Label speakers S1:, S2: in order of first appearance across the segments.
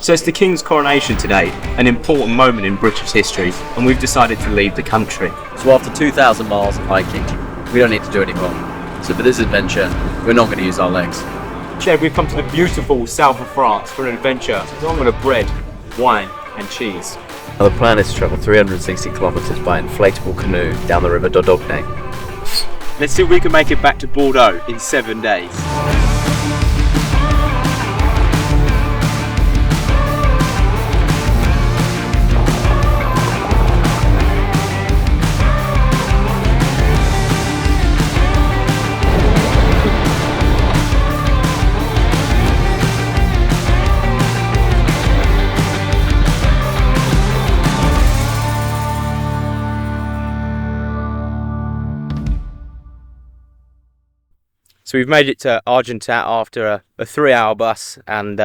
S1: So it's the King's coronation today, an important moment in British history, and we've decided to leave the country.
S2: So after 2,000 miles of hiking, we don't need to do any more. So for this adventure, we're not going to use our legs.
S1: Chad, we've come to the beautiful south of France for an adventure along with bread, wine and cheese.
S2: Now the plan is to travel 360 kilometers by inflatable canoe down the River Dordogne.
S1: Let's see if we can make it back to Bordeaux in 7 days. So we've made it to Argentat after a 3-hour bus and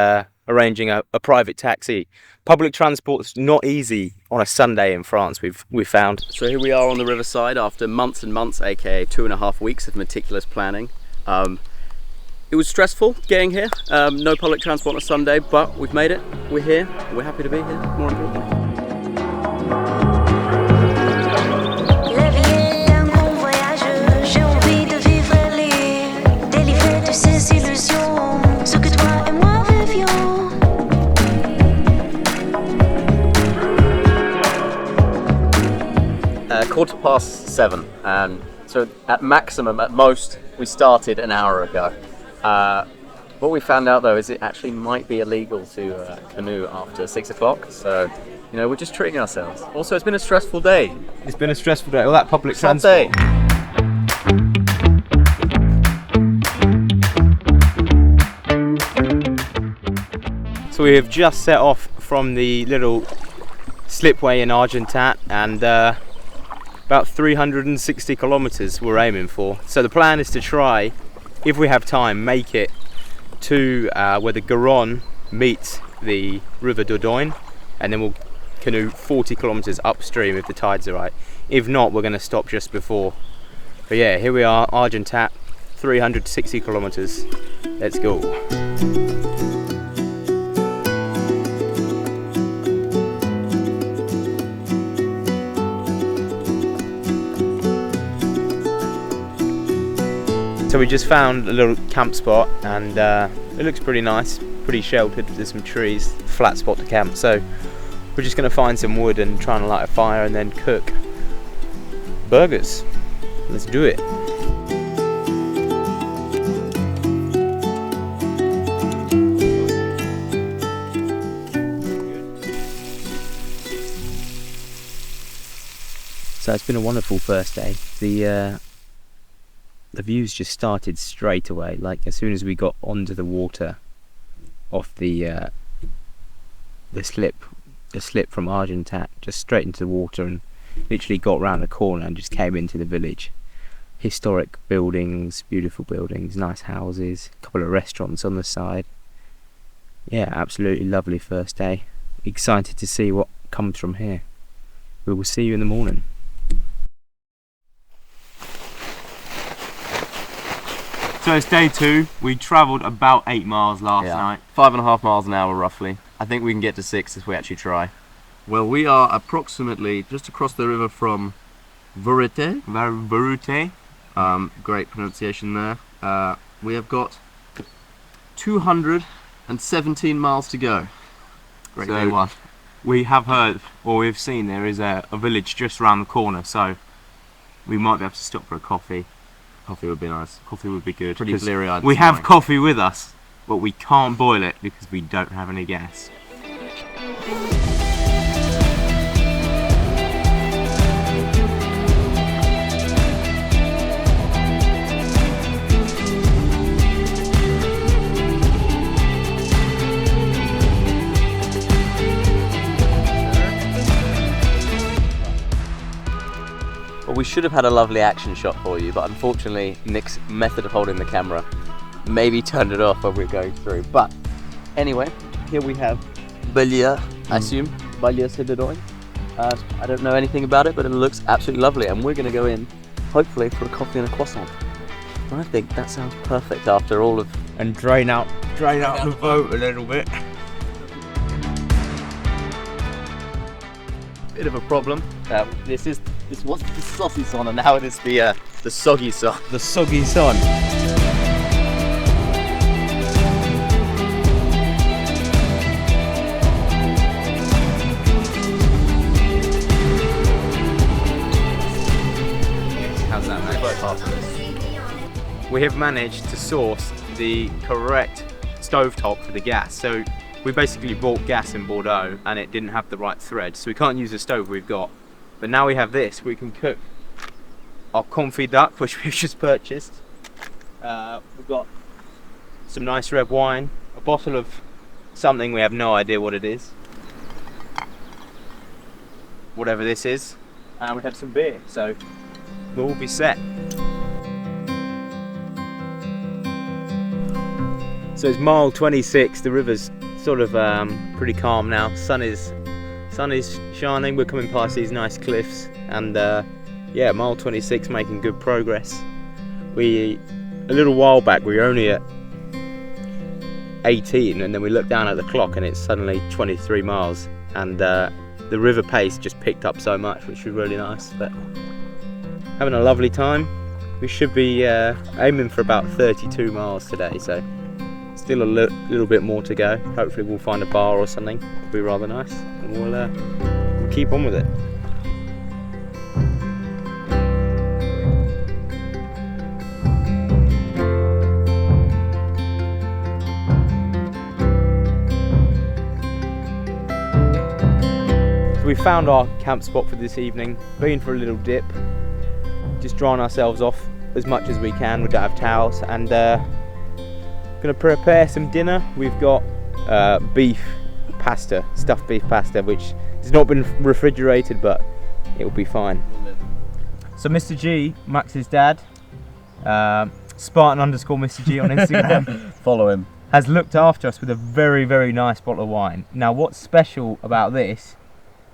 S1: arranging a private taxi. Public transport's not easy on a Sunday in France, we've found.
S2: So here we are on the riverside after months and months, aka 2.5 weeks of meticulous planning. It was stressful getting here, no public transport on a Sunday, but we've made it, we're here, we're happy to be here, more importantly. Quarter past 7, and so at maximum, at most, we started an hour ago. What we found out though is it actually might be illegal to canoe after 6 o'clock, so you know, we're just treating ourselves. Also, it's been a stressful day.
S1: It's been a stressful day, all that public transport. So we have just set off from the little slipway in Argentat, and about 360 kilometers we're aiming for. So the plan is to try, if we have time, make it to where the Garonne meets the River Dordogne, and then we'll canoe 40 kilometers upstream if the tides are right. If not, we're going to stop just before. But yeah, here we are, Argentat, 360 kilometers. Let's go. So we just found a little camp spot, and it looks pretty nice, pretty sheltered. There's some trees, flat spot to camp. So we're just going to find some wood and try and light a fire and then cook burgers. Let's do it. So it's been a wonderful first day. The views just started straight away. Like as soon as we got onto the water off the slip from Argentat, just straight into the water, and literally got round the corner and just came into the village. Historic buildings, beautiful buildings, nice houses, a couple of restaurants on the side. Yeah, absolutely lovely first day. Excited to see what comes from here. We will see you in the morning. So it's day 2. We travelled about 8 miles last night.
S2: 5.5 miles an hour roughly. I think we can get to 6 if we actually try. Well, we are approximately just across the river from Verite. Great pronunciation there. We have got 217 miles to go. Great day 1.
S1: We have heard, or we've seen, there is a village just around the corner, so we might be able to stop for a coffee.
S2: Coffee would be nice.
S1: Coffee would be good.
S2: Pretty bleary-eyed.
S1: We have coffee with us, but we can't boil it because we don't have any gas.
S2: Well, we should have had a lovely action shot for you, but unfortunately Nick's method of holding the camera maybe turned it off when we were going through. But anyway, here we have Bergerac, I assume, Bergerac de Dordogne. I don't know anything about it, but it looks absolutely lovely, and we're going to go in, hopefully, for a coffee and a croissant. And I think that sounds perfect after all of...
S1: And drain out the boat a little bit.
S2: bit of a problem. This was the saucy son, and now it is the soggy son.
S1: The soggy son. How's that, mate? We have managed to source the correct stovetop for the gas. So we basically bought gas in Bordeaux and it didn't have the right thread, so we can't use the stove we've got. But now we have this, we can cook our confit duck, which we've just purchased. We've got some nice red wine, a bottle of something we have no idea what it is, whatever this is, and we have some beer, so we'll all be set. So it's mile 26, the river's sort of pretty calm now. Sun is shining, we're coming past these nice cliffs, and yeah, mile 26 making good progress. A little while back we were only at 18, and then we looked down at the clock and it's suddenly 23 miles, and the river pace just picked up so much, which was really nice. But having a lovely time. We should be aiming for about 32 miles today, so still a little bit more to go. Hopefully we'll find a bar or something, it'll be rather nice, and we'll keep on with it. So we found our camp spot for this evening, been for a little dip, just drying ourselves off as much as we can. We don't have towels, and gonna prepare some dinner. We've got beef pasta, stuffed beef pasta, which has not been refrigerated, but it will be fine. So Mr. G, Max's dad, Spartan_Mr. G on Instagram,
S2: Follow him.
S1: has looked after us with a very, very nice bottle of wine. Now, what's special about this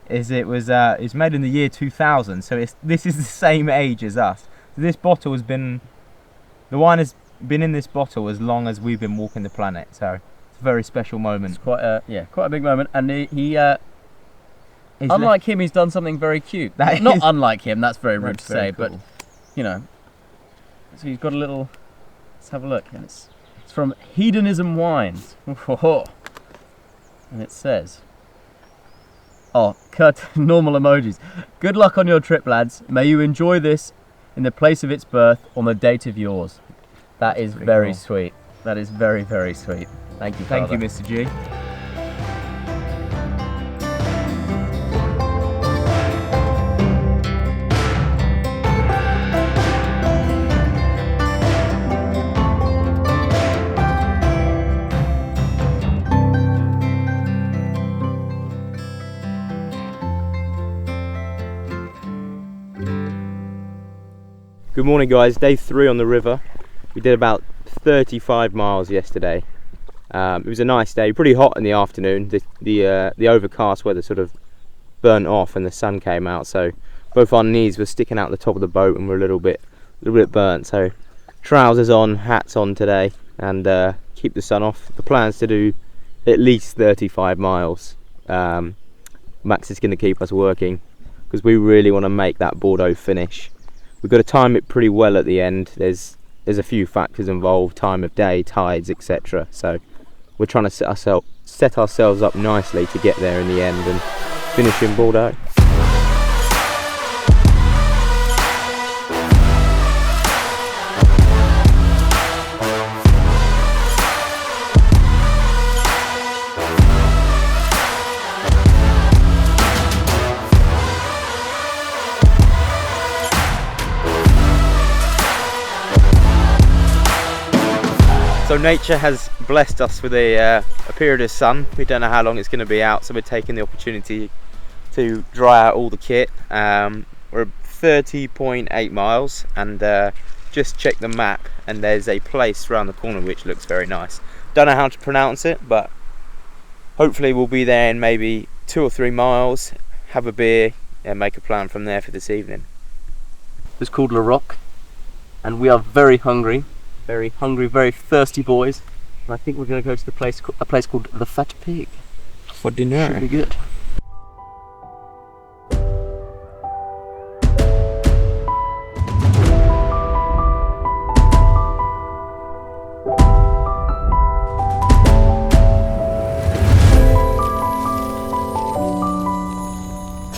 S1: is it's made in the year 2000, so this is the same age as us. So this bottle has been, the wine has been in this bottle as long as we've been walking the planet, so it's a very special moment.
S3: It's quite a big moment, and he unlike him, he's done something very cute. Not unlike him, that's very rude to say, cool. But you know, so he's got a little. Let's have a look, and it's from Hedonism Wines, and it says, normal emojis. Good luck on your trip, lads. May you enjoy this in the place of its birth on the date of yours. That is very sweet. That is very, very sweet. Thank you, Father.
S1: Thank you, Mr. G. Good morning, guys. Day 3 on the river. We did about 35 miles yesterday. It was a nice day, pretty hot in the afternoon. The overcast weather sort of burnt off and the sun came out, so both our knees were sticking out the top of the boat and we're a little bit burnt. So trousers on, hats on today, and keep the sun off. The plan's to do at least 35 miles. Max is going to keep us working because we really want to make that Bordeaux finish. We've got to time it pretty well at the end. There's a few factors involved, time of day, tides, etc. So we're trying to set ourselves up nicely to get there in the end and finish in Bordeaux. So nature has blessed us with a period of sun. We don't know how long it's going to be out, so we're taking the opportunity to dry out all the kit. We're 30.8 miles, and just check the map, and there's a place around the corner which looks very nice. Don't know how to pronounce it, but hopefully we'll be there in maybe 2 or 3 miles, have a beer, and make a plan from there for this evening.
S2: It's called La Roque, and we are very hungry, very thirsty boys. And I think we're going to go to a place called the Fat Pig
S1: for dinner.
S2: Should be good.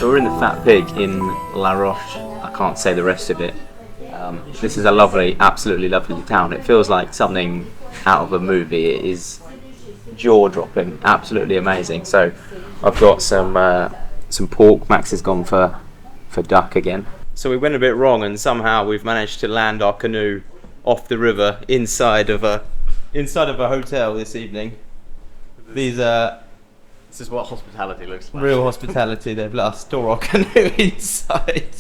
S1: So we're in the Fat Pig in La Roche. I can't say the rest of it. This is a lovely, absolutely lovely town. It feels like something out of a movie. It is jaw-dropping, absolutely amazing. So I've got some pork. Max has gone for duck again. So we went a bit wrong, and somehow we've managed to land our canoe off the river inside of a hotel this evening. This is what hospitality looks like. Real hospitality. They've let us store our canoe inside.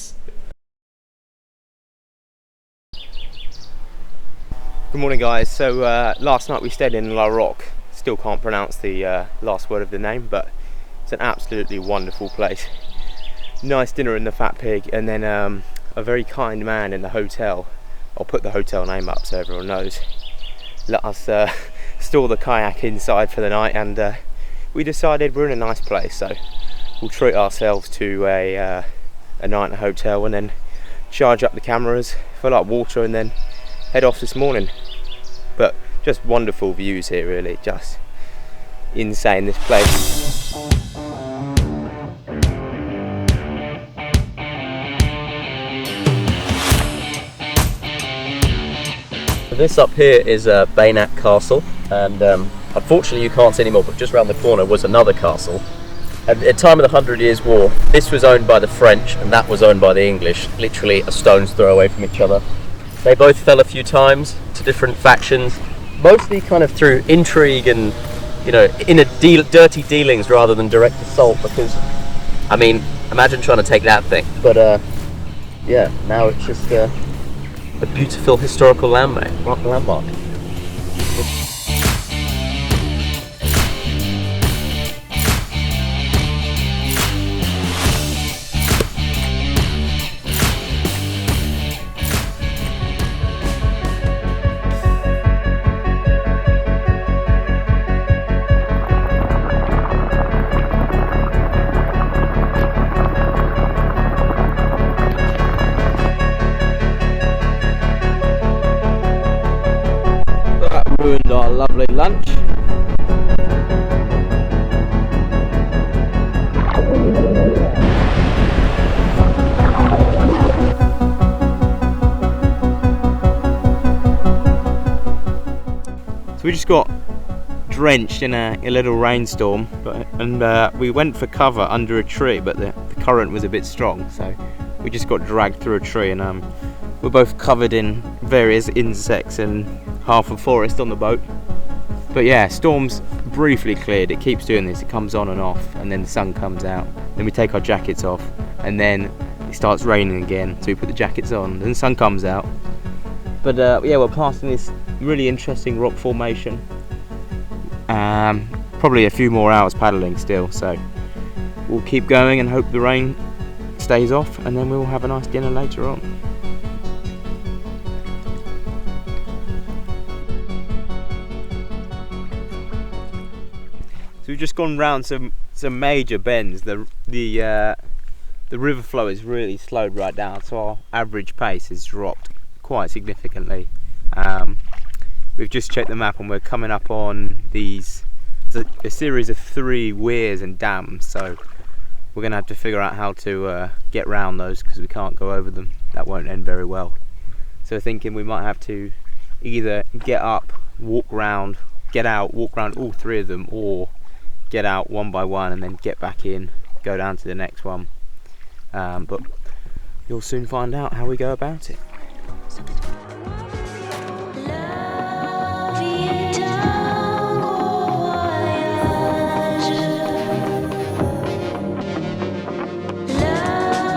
S1: Good morning, guys. So last night we stayed in La Roque. Still can't pronounce the last word of the name, but it's an absolutely wonderful place. Nice dinner in the Fat Pig, and then a very kind man in the hotel. I'll put the hotel name up so everyone knows. Let us store the kayak inside for the night, and we decided we're in a nice place, so we'll treat ourselves to a night in a hotel, and then charge up the cameras, fill up water, and then head off this morning. But just wonderful views here, really, just insane, this place.
S2: This up here is Bergerac Castle, and unfortunately you can't see anymore, but just around the corner was another castle. And at the time of the 100 Years' War, this was owned by the French and that was owned by the English, literally a stone's throw away from each other. They both fell a few times to different factions, mostly kind of through intrigue and, you know, dirty dealings rather than direct assault, because, I mean, imagine trying to take that thing. But yeah, now it's just a beautiful historical landmark.
S1: Ruined our lovely lunch. So we just got drenched in a little rainstorm, and we went for cover under a tree, but the current was a bit strong, so we just got dragged through a tree, and we're both covered in various insects and half a forest on the boat. But yeah, storm's briefly cleared. It keeps doing this. It comes on and off, and then the sun comes out. Then we take our jackets off, and then it starts raining again, so we put the jackets on. Then the sun comes out. But yeah, we're passing this really interesting rock formation. Probably a few more hours paddling still, so we'll keep going and hope the rain stays off, and then we'll have a nice dinner later on. So we've just gone round some major bends. The river flow is really slowed right down, so our average pace has dropped quite significantly. We've just checked the map, and we're coming up on a series of 3 weirs and dams, so we're going to have to figure out how to get round those, because we can't go over them. That won't end very well. So we're thinking we might have to either get up, walk round, get out, walk round all 3 of them, or get out one by one and then get back in, go down to the next one. But you'll soon find out how we go about it.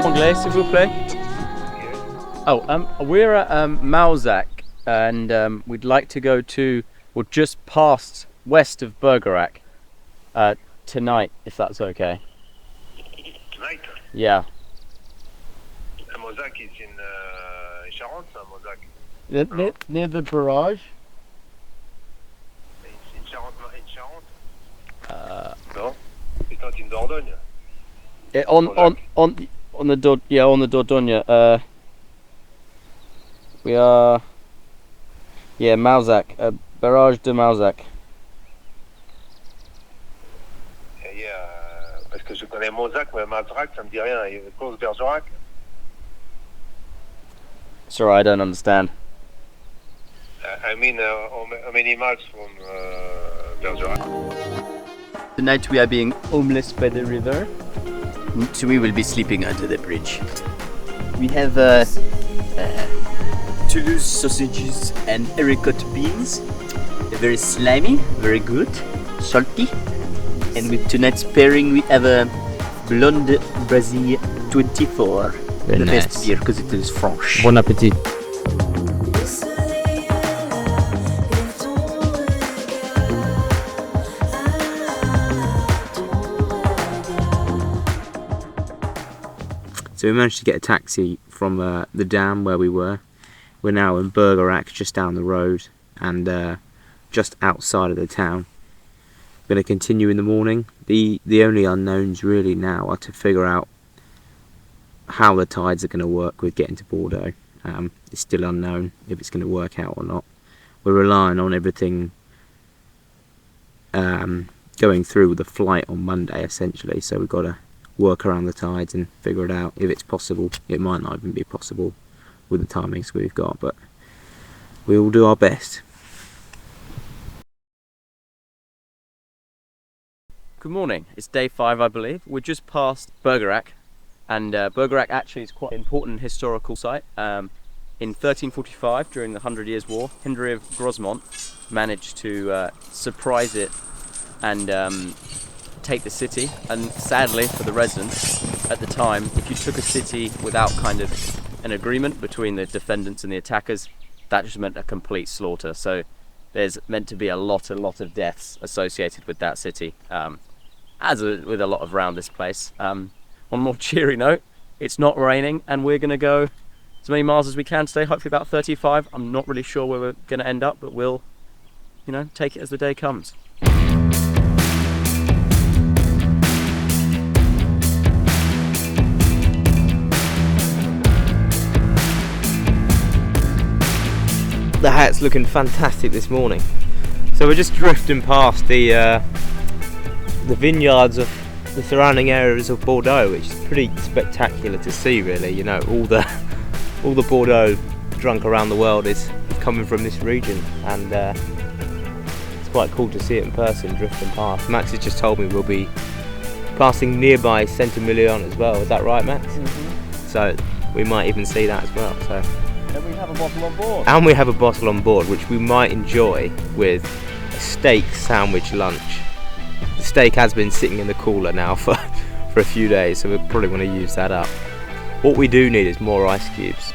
S3: Anglais, s'il vous plaît. Oh, we're at Mauzac, and we'd like to go to, or just past west of Bergerac tonight, if that's okay.
S4: Tonight?
S3: Yeah.
S4: Mauzac is in Charente, Mauzac.
S3: Near the barrage?
S4: It's in Charente? No, it's not in Dordogne.
S3: On the Dordogne. We are, yeah, Mauzac, Barrage de Mauzac.
S4: Yeah, Parce que je connais Mozac, mais Mazrac, ça me dit rien. Il y a une course Bergerac.
S2: Sorry, I don't understand.
S4: I mean, how many miles from Bergerac?
S2: Tonight we are being homeless by the river, so we will be sleeping under the bridge. We have Toulouse sausages and erratic beans. They're very slimy, very good, salty. And with tonight's pairing we have a Blonde Brazil 24.
S1: Very
S2: the
S1: nice.
S2: best beer because it is French.
S1: Bon appétit. So we managed to get a taxi from the dam where we were. We're now in Bergerac, just down the road and just outside of the town. We're going to continue in the morning. The only unknowns really now are to figure out how the tides are going to work with getting to Bordeaux. It's still unknown if it's going to work out or not. We're relying on everything going through with the flight on Monday essentially, so we've got to work around the tides and figure it out if it's possible. It might not even be possible with the timings we've got, but we will do our best.
S3: Good morning. It's day 5, I believe. We're just past Bergerac, and Bergerac actually is quite an important historical site. In 1345, during the 100 Years' War, Henry of Grosmont managed to surprise it and take the city. And sadly for the residents at the time, if you took a city without kind of an agreement between the defendants and the attackers, that just meant a complete slaughter. So there's meant to be a lot of deaths associated with that city, with a lot of around this place. On a more cheery note, it's not raining and we're going to go as many miles as we can today, hopefully about 35. I'm not really sure where we're going to end up, but we'll, take it as the day comes.
S1: The hat's looking fantastic this morning. So we're just drifting past the vineyards of the surrounding areas of Bordeaux, which is pretty spectacular to see really. All the Bordeaux drunk around the world is coming from this region, and it's quite cool to see it in person drifting past. Max has just told me we'll be passing nearby Saint-Emilion as well. Is that right, Max? Mm-hmm. So we might even see that as well. So.
S3: And we have a bottle on board.
S1: And we have a bottle on board, which we might enjoy with a steak sandwich lunch. The steak has been sitting in the cooler now for a few days, so we're probably going to use that up. What we do need is more ice cubes.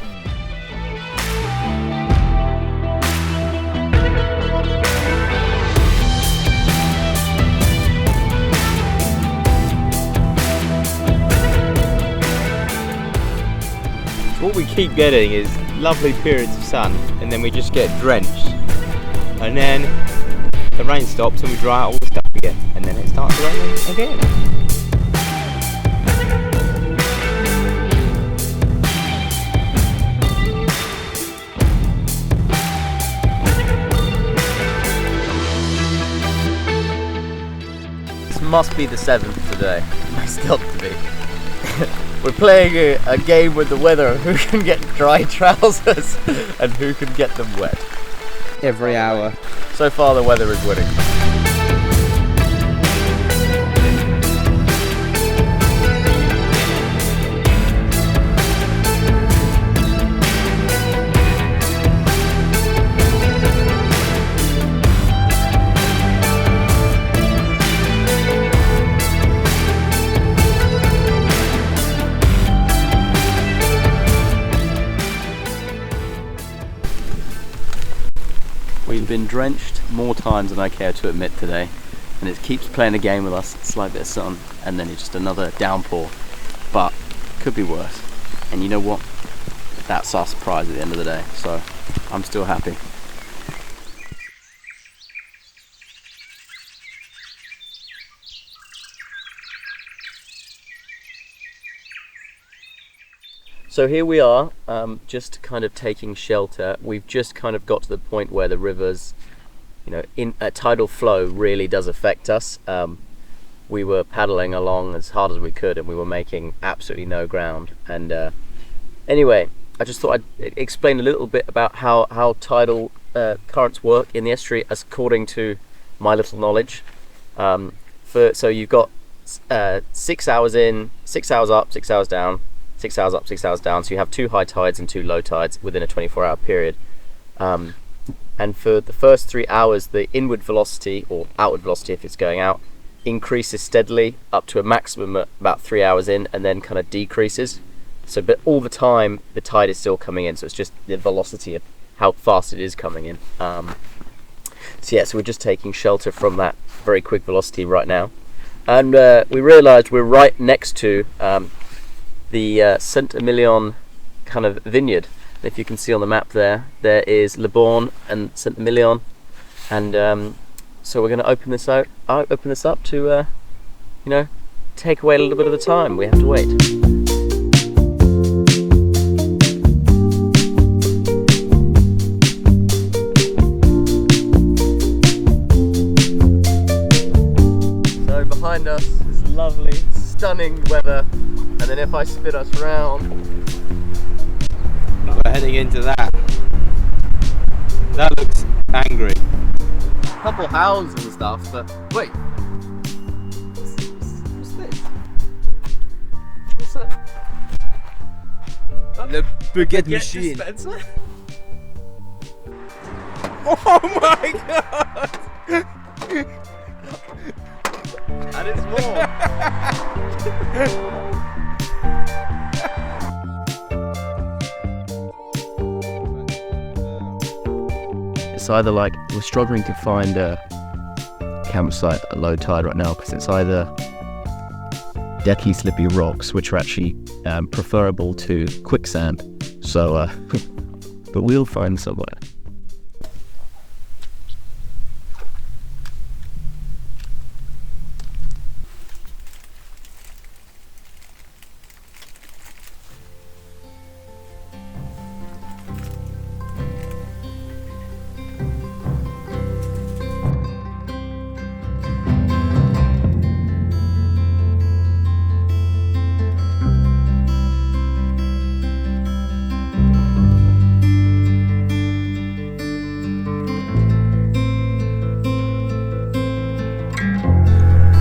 S1: What we keep getting is lovely periods of sun, and then we just get drenched, and then the rain stops and we dry out all the stuff again, and then it starts raining again.
S2: This must be the 7th today. It's got to be. We're playing a game with the weather, who can get dry trousers and who can get them wet.
S1: Every hour.
S2: So far the weather is winning. We've been drenched more times than I care to admit today, and it keeps playing a game with us. Slight bit of sun and then it's just another downpour, but could be worse. And you know what? That's our surprise at the end of the day, so I'm still happy. So here we are, just kind of taking shelter. We've just kind of got to the point where the river's, in a tidal flow really does affect us. we were paddling along as hard as we could, and we were making absolutely no ground. And anyway, I just thought I'd explain a little bit about how tidal currents work in the estuary, as according to my little knowledge. So you've got 6 hours in, 6 hours up, 6 hours down, 6 hours up, 6 hours down. So you have 2 high tides and 2 low tides within a 24-hour period. And for the first 3 hours, the inward velocity, or outward velocity if it's going out, increases steadily up to a maximum at about 3 hours in, and then kind of decreases. So, but all the time the tide is still coming in, so it's just the velocity of how fast it is coming in. So yeah, so we're just taking shelter from that very quick velocity right now, and we realised we're right next to the Saint-Emilion kind of vineyard. If you can see on the map there is Le Born and Saint-Emilion, and so we're going to open this up to you know, take away a little bit of the time we have to wait. So behind us is lovely, stunning weather, and then if I spin us around,
S1: we're heading into that. That looks angry.
S2: a couple houses and stuff, but wait. What's this? What's that?
S1: The baguette machine.
S2: Dispenser?
S1: Oh my god!
S2: And it's more. It's either like we're struggling to find a campsite at low tide right now, because it's either decky slippy rocks, which are actually preferable to quicksand, so but we'll find somewhere.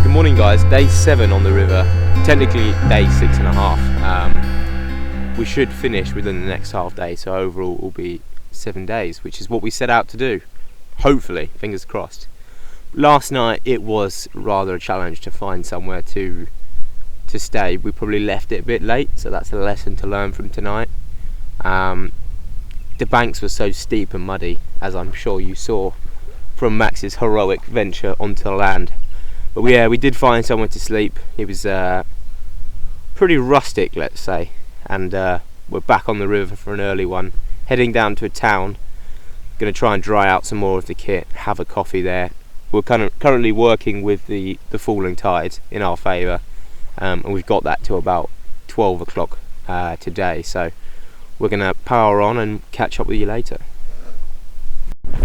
S1: Morning guys, day 7 on the river, technically day 6.5. We should finish within the next half day, so overall it will be 7 days, which is what we set out to do, hopefully, fingers crossed. Last night it was rather a challenge to find somewhere to stay. We probably left it a bit late, so that's a lesson to learn from tonight. The banks were so steep and muddy, as I'm sure you saw from Max's heroic venture onto the land. But we did find somewhere to sleep. It was pretty rustic, let's say, and we're back on the river for an early one, heading down to a town. Going to try and dry out some more of the kit, have a coffee there. We're currently working with the falling tide in our favour, and we've got that to about 12 o'clock today, so we're going to power on and catch up with you later.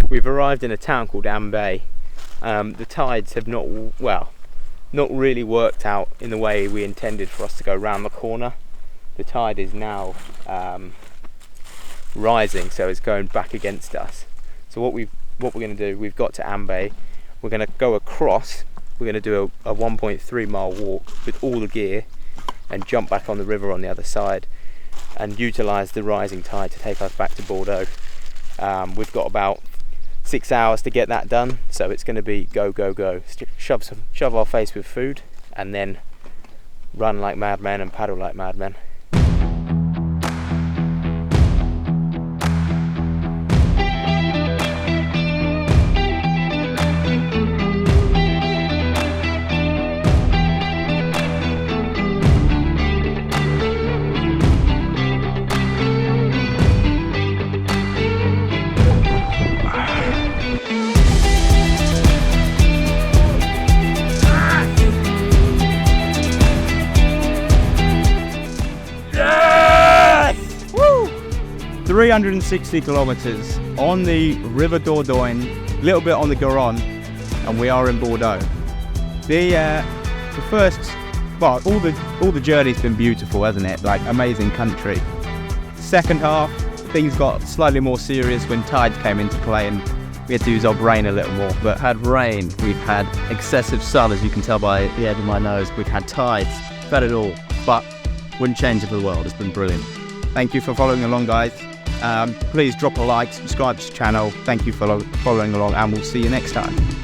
S1: We've arrived in a town called Ambay. The tides have not really worked out in the way we intended for us to go round the corner. The tide is now rising, so it's going back against us. So what we're going to do, we've got to Ambay. We're going to go across. We're going to do a 1.3 mile walk with all the gear and jump back on the river on the other side and utilise the rising tide to take us back to Bordeaux. We've got about 6 hours to get that done, so it's going to be go go go, shove our face with food and then run like madmen and paddle like madmen. Yes! Woo! 360 kilometers on the River Dordogne, a little bit on the Garonne, and we are in Bordeaux. The
S5: The first, well, all the journey's been beautiful, hasn't it? Like, amazing country. Second half, things got slightly more serious when tides came into play and we had to use our brain a little more. But
S3: Had rain, we've had excessive sun, as you can tell by the edge of my nose, we've had tides, we've had it all, but wouldn't change it for the world. It's been brilliant.
S5: thank you for following along, guys. Please drop a like, subscribe to the channel. Thank you for following along, and we'll see you next time.